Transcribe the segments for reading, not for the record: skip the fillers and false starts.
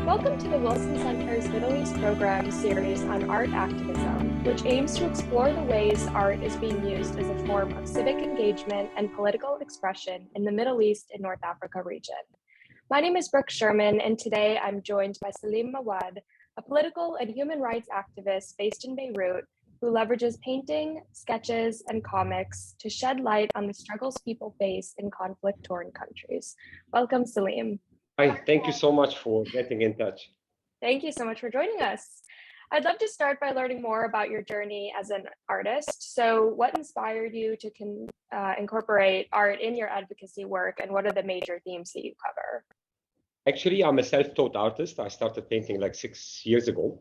Welcome to the Wilson Center's Middle East Program series on art activism, which aims to explore the ways art is being used as a form of civic engagement and political expression in the Middle East and North Africa region. My name is Brooke Sherman, and today I'm joined by Selim Mawad, a political and human rights activist based in Beirut, who leverages painting, sketches, and comics to shed light on the struggles people face in conflict-torn countries. Welcome, Selim. Hi, thank you so much for getting in touch. Thank you so much for joining us. I'd love to start by learning more about your journey as an artist. So what inspired you to incorporate art in your advocacy work, and what are the major themes that you cover? Actually, I'm a self-taught artist. I started painting like 6 years ago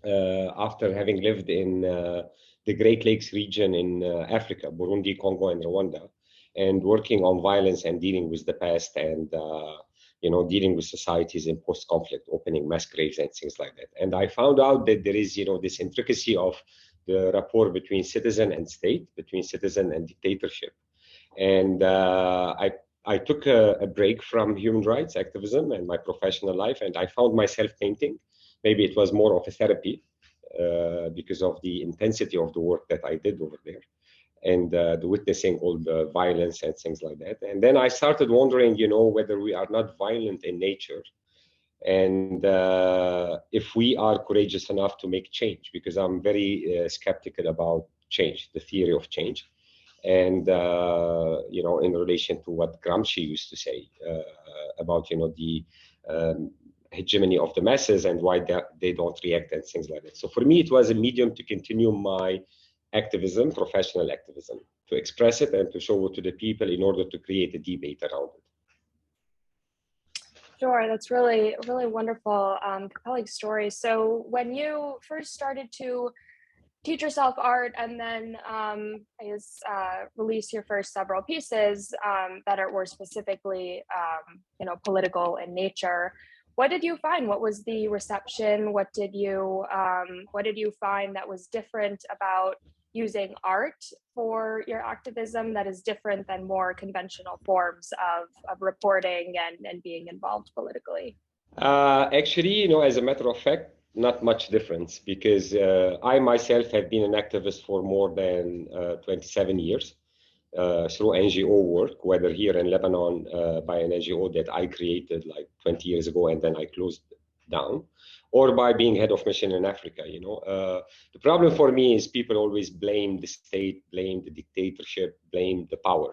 after having lived in the Great Lakes region in Africa, Burundi, Congo, and Rwanda, and working on violence and dealing with the past and dealing with societies in post-conflict, opening mass graves and things like that. And I found out that there is, this intricacy of the rapport between citizen and state, between citizen and dictatorship. And I took a break from human rights activism and my professional life, and I found myself painting. Maybe it was more of a therapy because of the intensity of the work that I did over there, and the witnessing all the violence and things like that. And then I started wondering, whether we are not violent in nature, and if we are courageous enough to make change, because I'm very skeptical about change, the theory of change. And, in relation to what Gramsci used to say about, the hegemony of the masses and why they don't react and things like that. So for me, it was a medium to continue my activism, professional activism, to express it and to show it to the people in order to create a debate around it. Sure, that's really, really wonderful, compelling story. So when you first started to teach yourself art and then release your first several pieces that were specifically, political in nature, what did you find? What was the reception? What did you find that was different about using art for your activism that is different than more conventional forms of reporting and being involved politically? Actually, as a matter of fact, not much difference, because I myself have been an activist for more than 27 years through NGO work, whether here in Lebanon by an NGO that I created like 20 years ago and then I closed down, or by being head of mission in Africa. The problem for me is people always blame the state, blame the dictatorship, blame the power,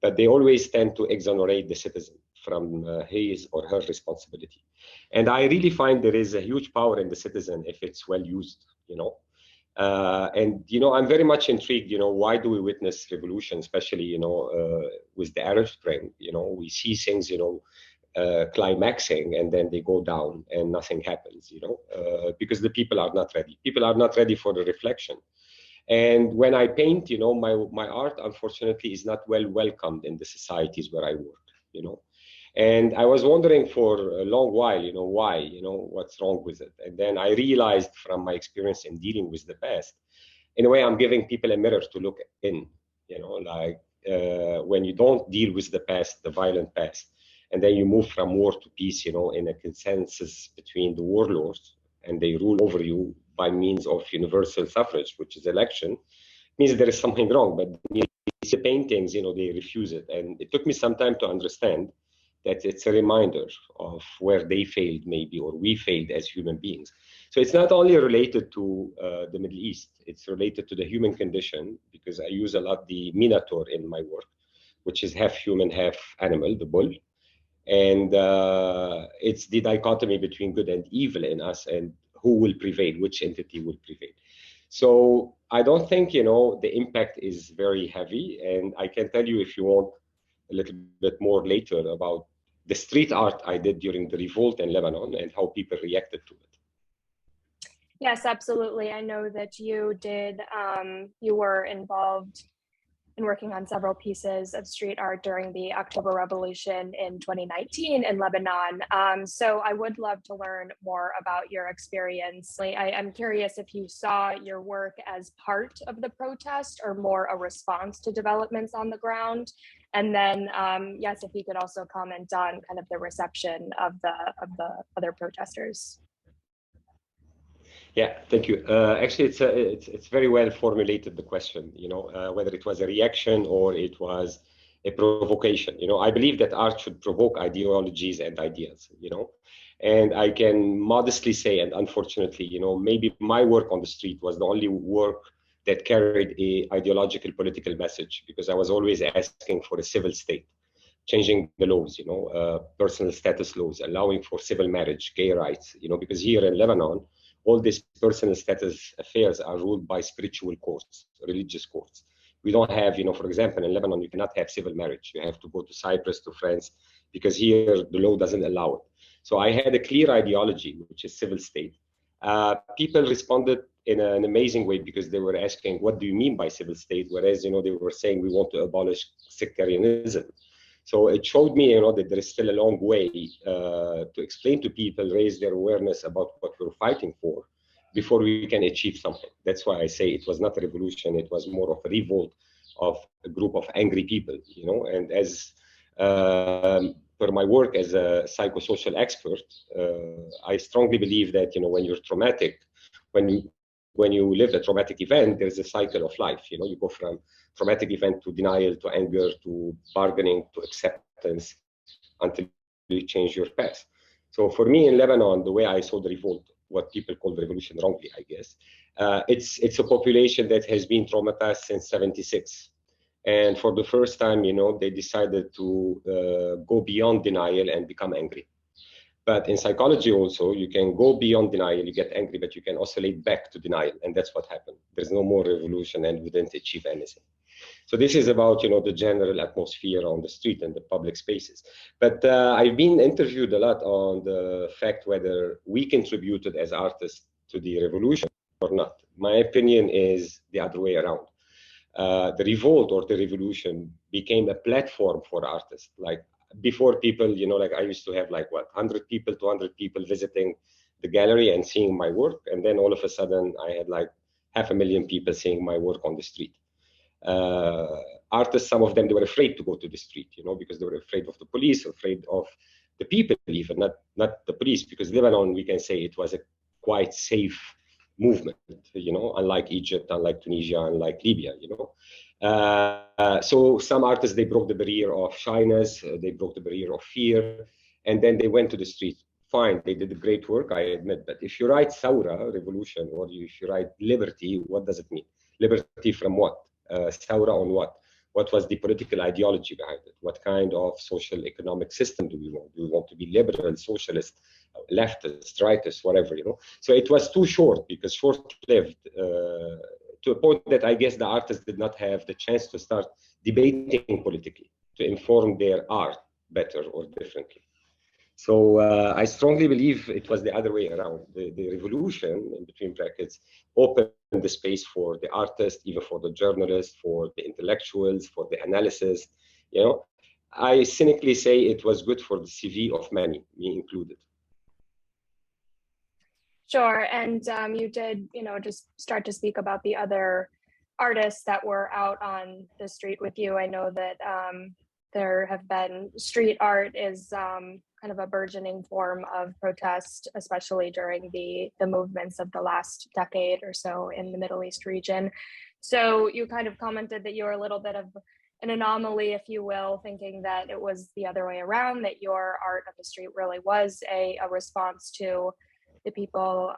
but they always tend to exonerate the citizen from his or her responsibility. And I really find there is a huge power in the citizen if it's well used, I'm very much intrigued, why do we witness revolution, especially, with the Arab Spring, we see things, climaxing and then they go down and nothing happens, because the people are not ready. People are not ready for the reflection. And when I paint, my art, unfortunately, is not well welcomed in the societies where I work, And I was wondering for a long while, why, what's wrong with it? And then I realized from my experience in dealing with the past, in a way, I'm giving people a mirror to look in, when you don't deal with the past, the violent past, and then you move from war to peace, in a consensus between the warlords, and they rule over you by means of universal suffrage, which is election, means there is something wrong. But the paintings, they refuse it. And it took me some time to understand that it's a reminder of where they failed, maybe, or we failed as human beings. So it's not only related to the Middle East, it's related to the human condition, because I use a lot the Minotaur in my work, which is half human, half animal, the bull. And it's the dichotomy between good and evil in us, and who will prevail, which entity will prevail. So I don't think, the impact is very heavy. And I can tell you, if you want, a little bit more later about the street art I did during the revolt in Lebanon and how people reacted to it. Yes, absolutely. I know that you did, you were involved and working on several pieces of street art during the October Revolution in 2019 in Lebanon. So I would love to learn more about your experience. I'm curious if you saw your work as part of the protest or more a response to developments on the ground. And then, yes, if you could also comment on kind of the reception of the other protesters. Yeah, thank you. Actually, it's very well formulated, the question, whether it was a reaction or it was a provocation. I believe that art should provoke ideologies and ideas, and I can modestly say, and unfortunately, maybe my work on the street was the only work that carried a ideological political message, because I was always asking for a civil state, changing the laws, personal status laws, allowing for civil marriage, gay rights, because here in Lebanon, all these personal status affairs are ruled by spiritual courts, religious courts. We don't have, for example, in Lebanon, you cannot have civil marriage. You have to go to Cyprus, to France, because here the law doesn't allow it. So I had a clear ideology, which is civil state. People responded in an amazing way, because they were asking, what do you mean by civil state? Whereas, they were saying we want to abolish sectarianism. So it showed me, that there is still a long way to explain to people, raise their awareness about what we're fighting for before we can achieve something. That's why I say it was not a revolution. It was more of a revolt of a group of angry people, and as per my work as a psychosocial expert, I strongly believe that, when you're traumatic, when you live a traumatic event, there's a cycle of life. You go from traumatic event to denial, to anger, to bargaining, to acceptance, until you change your past. So for me in Lebanon, the way I saw the revolt, what people call the revolution wrongly, I guess, it's a population that has been traumatized since '76. And for the first time, they decided to go beyond denial and become angry. But in psychology also, you can go beyond denial, you get angry, but you can oscillate back to denial. And that's what happened. There's no more revolution, and we didn't achieve anything. So this is about, the general atmosphere on the street and the public spaces. But I've been interviewed a lot on the fact whether we contributed as artists to the revolution or not. My opinion is the other way around. The revolt or the revolution became a platform for artists. Like before, people, like I used to have 100 people, 200 people visiting the gallery and seeing my work. And then all of a sudden I had 500,000 people seeing my work on the street. Artists, some of them, they were afraid to go to the street, because they were afraid of the police, afraid of the people even, not the police, because Lebanon, we can say it was a quite safe movement, unlike Egypt, unlike Tunisia, unlike Libya, So some artists, they broke the barrier of shyness, they broke the barrier of fear, and then they went to the street. Fine, they did a great work, I admit, but if you write Saura, revolution, or if you write liberty, what does it mean? Liberty from what? Saura on what? What was the political ideology behind it? What kind of social economic system do we want? Do we want to be liberal, socialist, leftist, rightist, whatever, So it was too short, because short-lived, to a point that I guess the artists did not have the chance to start debating politically, to inform their art better or differently. So I strongly believe it was the other way around. The revolution, in between brackets, opened the space for the artists, even for the journalists, for the intellectuals, for the analysis. I cynically say it was good for the CV of many, me included. Sure, and you did, just start to speak about the other artists that were out on the street with you. I know that there have been street art is kind of a burgeoning form of protest, especially during the movements of the last decade or so in the Middle East region. So you kind of commented that you were a little bit of an anomaly, if you will, thinking that it was the other way around, that your art on the street really was a response to the people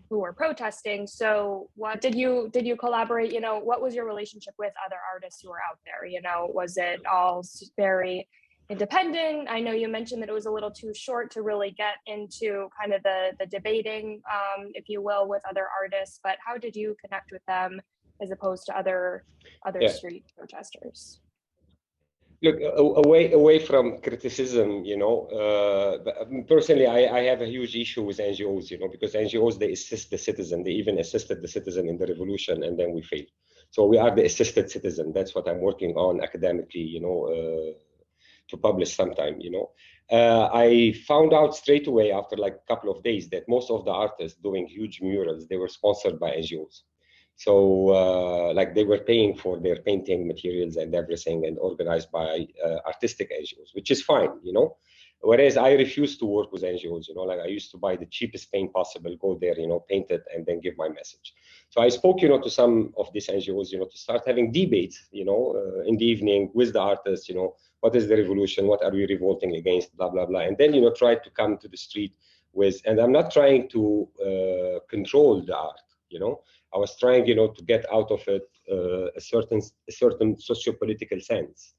who were protesting. So what did you collaborate? What was your relationship with other artists who were out there? Was it all very independent? I know you mentioned that it was a little too short to really get into kind of the debating, if you will, with other artists, but how did you connect with them as opposed to other street protesters? Look, away from criticism, personally, I have a huge issue with NGOs, because NGOs, they assist the citizen. They even assisted the citizen in the revolution, and then we failed. So we are the assisted citizen. That's what I'm working on academically, to publish sometime, I found out straight away after like a couple of days that most of the artists doing huge murals, they were sponsored by NGOs. So like they were paying for their painting materials and everything and organized by artistic NGOs, which is fine, Whereas I refuse to work with NGOs, like I used to buy the cheapest paint possible, go there, paint it, and then give my message. So I spoke, to some of these NGOs, to start having debates, in the evening with the artists, what is the revolution? What are we revolting against? Blah, blah, blah. And then, try to come to the street with, and I'm not trying to control the art, I was trying, to get out of it a certain socio-political sense,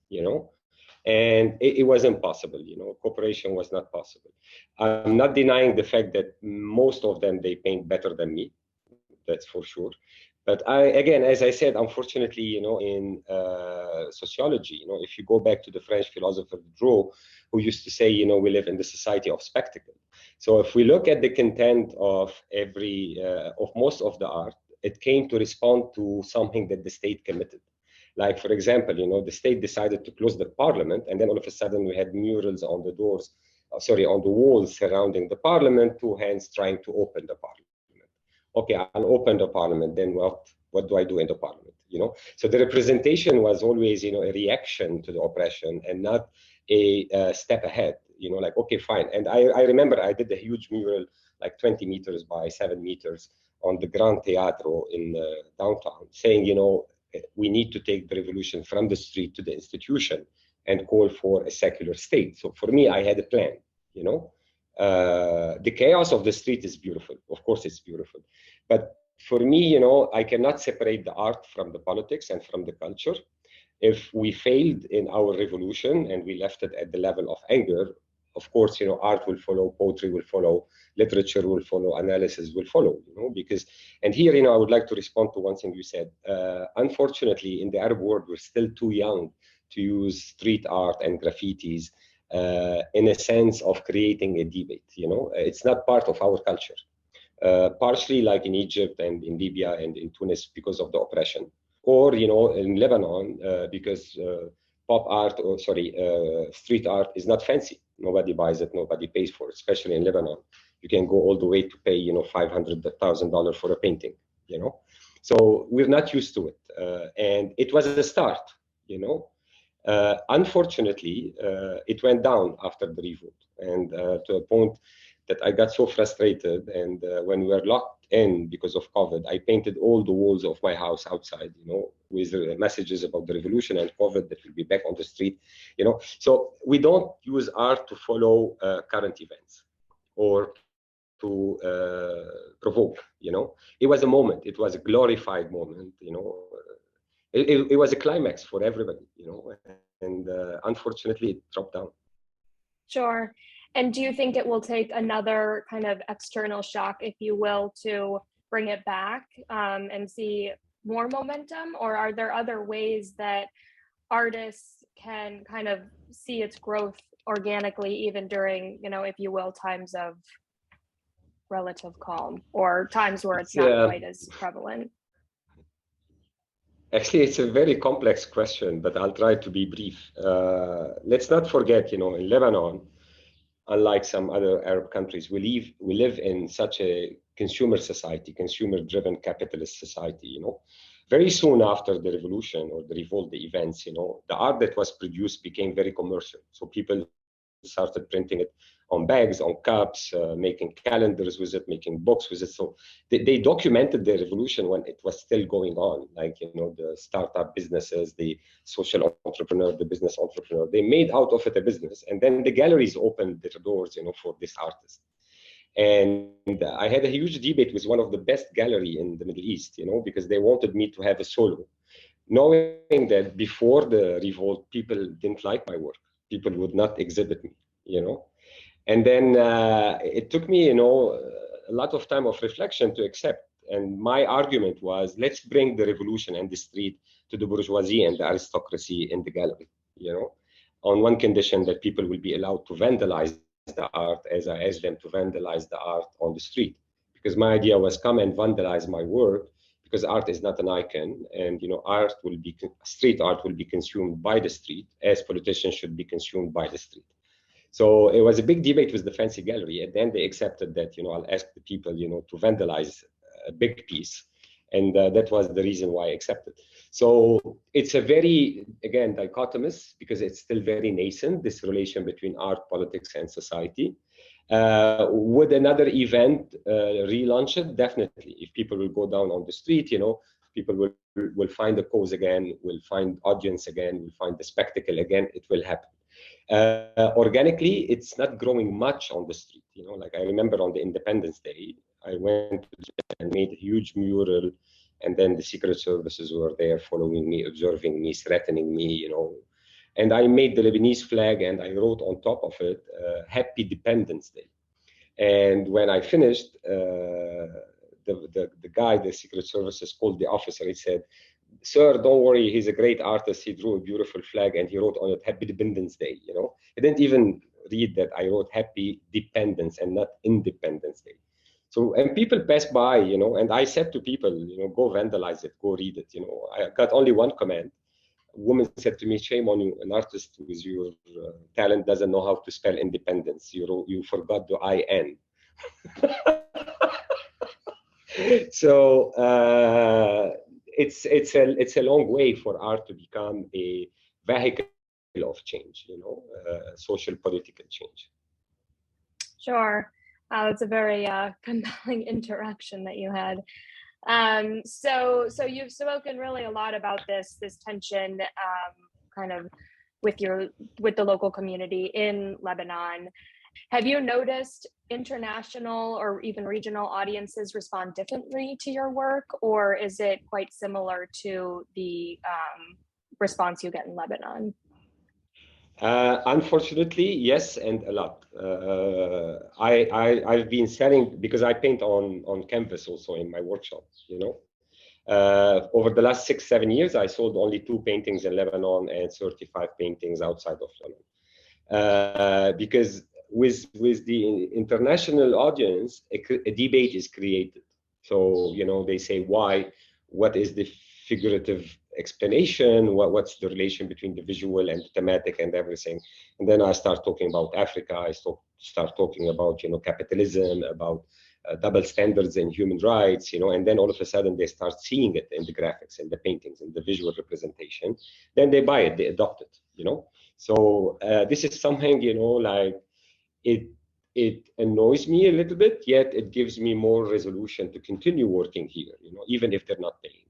and it was impossible, cooperation was not possible. I'm not denying the fact that most of them, they paint better than me, that's for sure. But again, as I said, unfortunately, in sociology, if you go back to the French philosopher Brooke, who used to say, we live in the society of spectacle. So if we look at the content of of most of the art, it came to respond to something that the state committed. Like, for example, the state decided to close the parliament, and then all of a sudden we had murals on the doors, on the walls surrounding the parliament, two hands trying to open the parliament. Okay, I'll open the parliament, then what do I do in the parliament? So the representation was always, a reaction to the oppression and not a step ahead, like, okay, fine. And I remember I did a huge mural, like 20 meters by 7 meters on the Grand Teatro in downtown, saying, we need to take the revolution from the street to the institution and call for a secular state. So for me, I had a plan, the chaos of the street is beautiful. Of course, it's beautiful. But for me, I cannot separate the art from the politics and from the culture. If we failed in our revolution and we left it at the level of anger, of course, art will follow, poetry will follow, literature will follow, analysis will follow, because, and here, I would like to respond to one thing you said. Unfortunately, in the Arab world, we're still too young to use street art and graffitis in a sense of creating a debate, It's not part of our culture. Partially like in Egypt and in Libya and in Tunis because of the oppression. Or, in Lebanon, because street art is not fancy. Nobody buys it, nobody pays for it, especially in Lebanon. You can go all the way to pay, $500,000 for a painting, So we're not used to it. And it was a start, Unfortunately, it went down after the revolt, and to a point that I got so frustrated. And when we were locked in because of COVID, I painted all the walls of my house outside, with messages about the revolution and COVID that will be back on the street, So we don't use art to follow current events or to provoke, It was a moment. It was a glorified moment, It was a climax for everybody, and unfortunately it dropped down. Sure. And do you think it will take another kind of external shock, if you will, to bring it back and see more momentum? Or are there other ways that artists can kind of see its growth organically, even during, if you will, times of relative calm or times where it's not quite as prevalent? Actually, it's a very complex question, but I'll try to be brief. Let's not forget, in Lebanon, unlike some other Arab countries, we live in such a consumer society, consumer-driven capitalist society, Very soon after the revolution or the revolt, the events, the art that was produced became very commercial. So people started printing it on bags, on cups, making calendars with it, making books with it. So they documented the revolution when it was still going on, like, the startup businesses, the social entrepreneur, the business entrepreneur, they made out of it a business. And then the galleries opened their doors, for this artist. And I had a huge debate with one of the best gallery in the Middle East, because they wanted me to have a solo, knowing that before the revolt, people didn't like my work. People would not exhibit me, And then it took me, a lot of time of reflection to accept. And my argument was, let's bring the revolution and the street to the bourgeoisie and the aristocracy in the gallery, on one condition, that people will be allowed to vandalize the art as I asked them to vandalize the art on the street. Because my idea was, come and vandalize my work, because art is not an icon, and street art will be consumed by the street, as politicians should be consumed by the street. So it was a big debate with the fancy gallery. At the end, they accepted that, I'll ask the people, to vandalize a big piece. And that was the reason why I accepted. So it's a very, again, dichotomous, because it's still very nascent, this relation between art, politics, and society. Would another event relaunch it? Definitely. If people will go down on the street, people will find the cause again, will find audience again, will find the spectacle again, it will happen. Organically, it's not growing much on the street. Like I remember on the Independence Day, I went and made a huge mural, and then the Secret Services were there following me, observing me, threatening me, And I made the Lebanese flag, and I wrote on top of it, Happy Dependence Day. And when I finished, the guy, the Secret Services, called the officer. He said, "Sir, don't worry, he's a great artist. He drew a beautiful flag, and he wrote on it Happy Dependence Day." He didn't even read that I wrote Happy Dependence and not Independence Day. So, and people pass by, and I said to people, go vandalize it, go read it. I got only one comment. A woman said to me, "Shame on you, an artist with your talent doesn't know how to spell independence. You forgot the I-N." So it's a long way for art to become a vehicle of change, social political change. Sure. It's a very compelling interaction that you had. So you've spoken really a lot about this tension kind of with the local community in Lebanon. Have you noticed international or even regional audiences respond differently to your work, or is it quite similar to the response you get in Lebanon? Unfortunately, yes, and a lot. I've been selling, because I paint on canvas also in my workshop, over the last 6-7 years, I sold only 2 paintings in Lebanon and 35 paintings outside of Lebanon. Because with the international audience, a debate is created. So, they say, why? What is the figurative explanation? What's the relation between the visual and the thematic and everything? And then I start talking about Africa. I start talking about, capitalism, about double standards in human rights, and then all of a sudden they start seeing it in the graphics, in the paintings, in the visual representation. Then they buy it, they adopt it, So this is something, like it annoys me a little bit, yet it gives me more resolution to continue working here, even if they're not paying,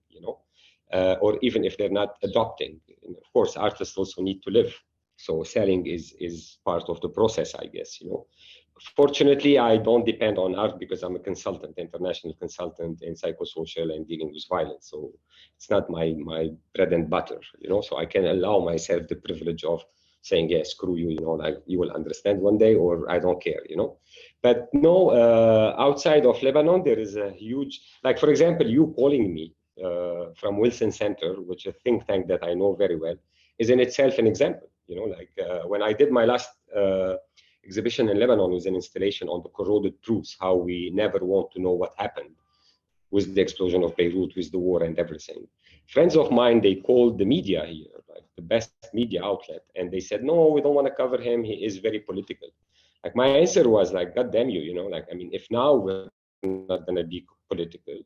or even if they're not adopting. And of course, artists also need to live. So selling is part of the process, I guess, Fortunately, I don't depend on art because I'm a consultant, international consultant in psychosocial and dealing with violence. So it's not my bread and butter, so I can allow myself the privilege of saying, yeah, screw you, like you will understand one day, or I don't care, But no, outside of Lebanon, there is a huge, like, for example, you calling me from Wilson Center, which is a think tank that I know very well, is in itself an example, when I did my last exhibition in Lebanon was an installation on the corroded truths, how we never want to know what happened with the explosion of Beirut, with the war and everything. Friends of mine, they called the media here, like the best media outlet, and they said, no, we don't want to cover him. He is very political. Like my answer was like, God damn you, like, I mean, if now we're not going to be political,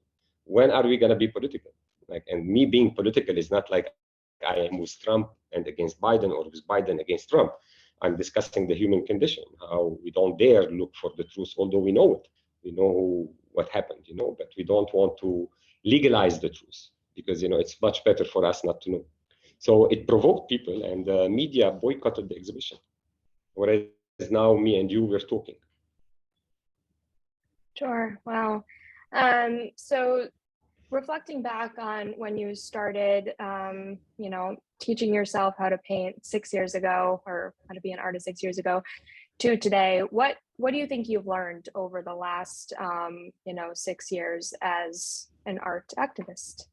when are we going to be political? Like, and me being political is not like I am with Trump and against Biden or with Biden against Trump. I'm discussing the human condition, how we don't dare look for the truth, although we know it. We know what happened, but we don't want to legalize the truth because, it's much better for us not to know. So it provoked people, and the media boycotted the exhibition. Whereas now me and you, we're talking. Sure. Wow. So reflecting back on when you started, teaching yourself how to paint 6 years ago, or how to be an artist 6 years ago, to today, what do you think you've learned over the last, 6 years as an art activist?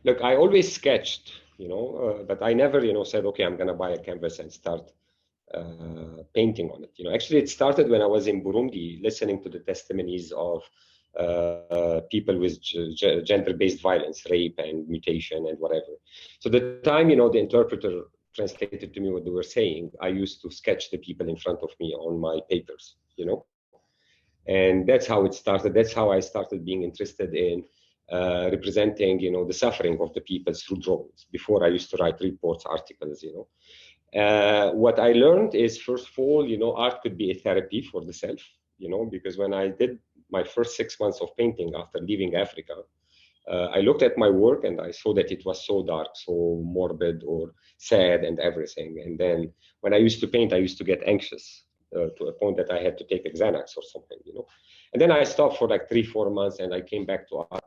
Look, I always sketched, but I never, said, okay, I'm going to buy a canvas and start painting on it. Actually, it started when I was in Burundi, listening to the testimonies of people with gender-based violence, rape and mutation and whatever. So the time, you know, the interpreter translated to me what they were saying, I used to sketch the people in front of me on my papers, you know. And that's how it started. That's how I started being interested in representing, you know, the suffering of the people through drawings. Before I used to write reports, articles, you know. What I learned is, first of all, you know, art could be a therapy for the self, you know, because when I did my first 6 months of painting after leaving Africa, I looked at my work and I saw that it was so dark, so morbid or sad and everything. And then when I used to paint, I used to get anxious to a point that I had to take a Xanax or something, you know. And then I stopped for like 3-4 months and I came back to art.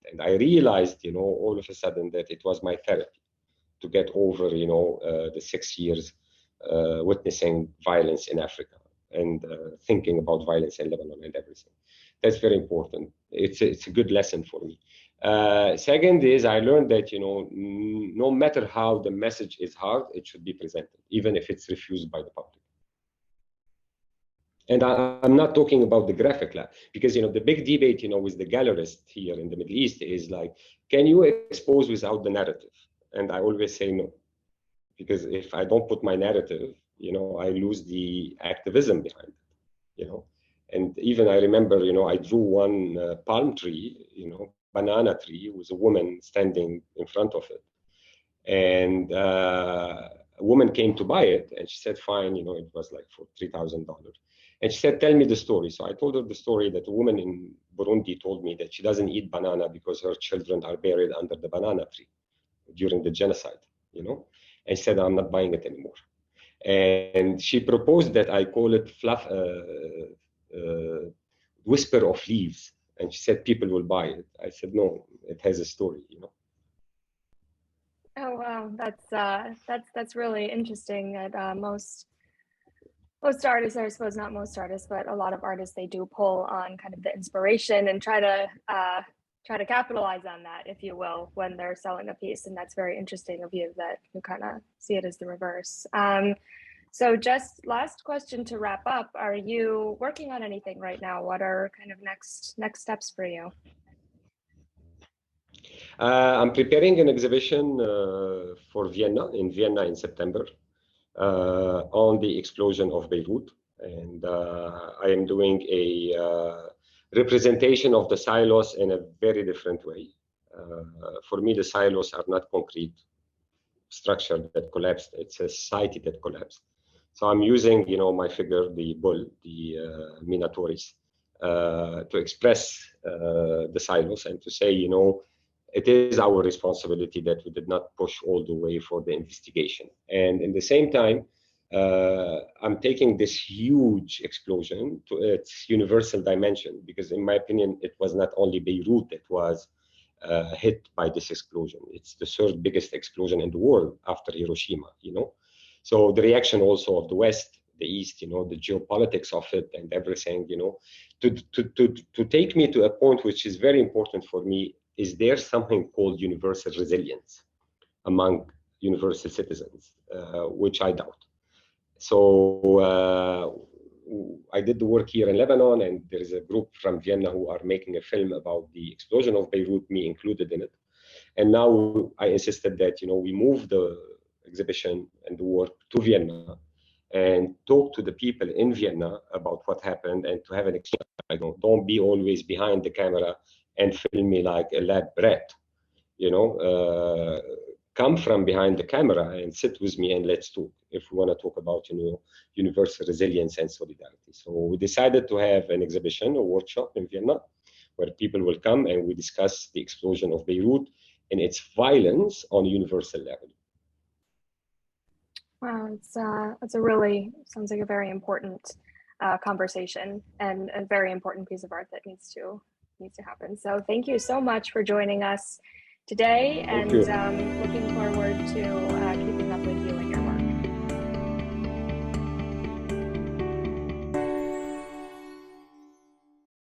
And I realized, you know, all of a sudden that it was my therapy to get over, you know, the 6 years witnessing violence in Africa and thinking about violence in Lebanon and everything. That's very important. It's a good lesson for me. Second is I learned that, you know, no matter how the message is hard, it should be presented, even if it's refused by the public. And I'm not talking about the graphic lab, because, you know, the big debate, you know, with the gallerist here in the Middle East is like, can you expose without the narrative? And I always say no, because if I don't put my narrative, you know, I lose the activism behind it, you know. And even I remember, you know, I drew one palm tree, you know, banana tree with a woman standing in front of it. And a woman came to buy it and she said, fine, you know, it was like for $3,000. And she said, tell me the story. So I told her the story that a woman in Burundi told me that she doesn't eat banana because her children are buried under the banana tree during the genocide, you know. And she said, I'm not buying it anymore. And she proposed that I call it whisper of leaves. And she said, people will buy it. I said, no, it has a story, you know. Oh wow, that's really interesting. That most artists, or I suppose not most artists, but a lot of artists, they do pull on kind of the inspiration and try to capitalize on that, if you will, when they're selling a piece. And that's very interesting of you that you kind of see it as the reverse. So just last question to wrap up, are you working on anything right now? What are kind of next steps for you? I'm preparing an exhibition for Vienna in September on the explosion of Beirut. And I am doing a representation of the silos in a very different way. For me, the silos are not concrete structure that collapsed. It's a society that collapsed. So I'm using, you know, my figure, the bull, the Minatoris, to express the silos and to say, you know, it is our responsibility that we did not push all the way for the investigation. And in the same time, I'm taking this huge explosion to its universal dimension, because in my opinion, it was not only Beirut that was hit by this explosion. It's the third biggest explosion in the world after Hiroshima, you know. So the reaction also of the West, the East, you know, the geopolitics of it and everything, you know, to take me to a point which is very important for me. Is there something called universal resilience among universal citizens, which I doubt. So I did the work here in Lebanon, and there is a group from Vienna who are making a film about the explosion of Beirut, me included in it. And now I insisted that, you know, we move the exhibition and the work to Vienna and talk to the people in Vienna about what happened, and to have an exchange. Don't be always behind the camera and film me like a lab rat, you know. Come from behind the camera and sit with me and let's talk, if we want to talk about, you know, universal resilience and solidarity. So we decided to have an exhibition, a workshop in Vienna, where people will come and we discuss the explosion of Beirut and its violence on a universal level. Wow, it's a really, sounds like a very important conversation and a very important piece of art that needs to happen. So thank you so much for joining us today, and looking forward to keeping